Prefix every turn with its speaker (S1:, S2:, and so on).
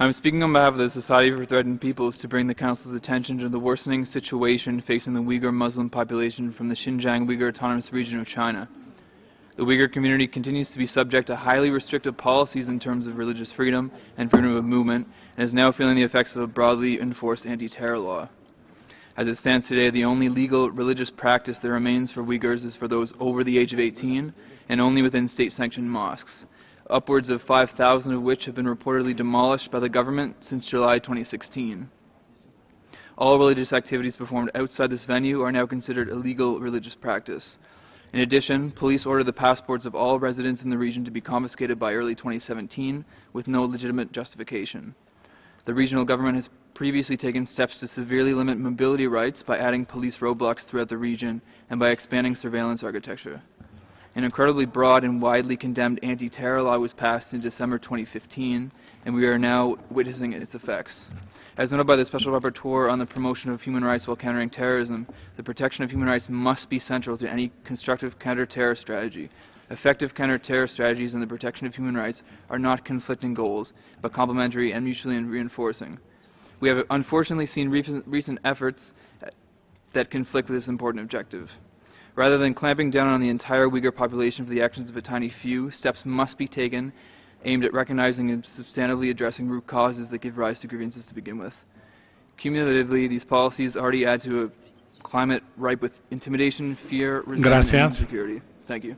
S1: I'm speaking on behalf of the Society for Threatened Peoples to bring the Council's attention to the worsening situation facing the Uyghur Muslim population from the Xinjiang Uyghur Autonomous Region of China. The Uyghur community continues to be subject to highly restrictive policies in terms of religious freedom and freedom of movement, and is now feeling the effects of a broadly enforced anti-terror law. As it stands today, the only legal religious practice that remains for Uyghurs is for those over the age of 18, and only within state-sanctioned mosques, upwards of 5,000 of which have been reportedly demolished by the government since July 2016. All religious activities performed outside this venue are now considered illegal religious practice. In addition, police ordered the passports of all residents in the region to be confiscated by early 2017 with no legitimate justification. The regional government has previously taken steps to severely limit mobility rights by adding police roadblocks throughout the region and by expanding surveillance architecture. An incredibly broad and widely condemned anti-terror law was passed in December 2015, and we are now witnessing its effects. As noted by the Special Rapporteur on the promotion of human rights while countering terrorism, the protection of human rights must be central to any constructive counter-terror strategy. Effective counter-terror strategies and the protection of human rights are not conflicting goals, but complementary and mutually reinforcing. We have unfortunately seen recent efforts that conflict with this important objective. Rather than clamping down on the entire Uyghur population for the actions of a tiny few, steps must be taken aimed at recognizing and substantively addressing root causes that give rise to grievances to begin with. Cumulatively, these policies already add to a climate ripe with intimidation, fear, resentment, and insecurity. Thank you.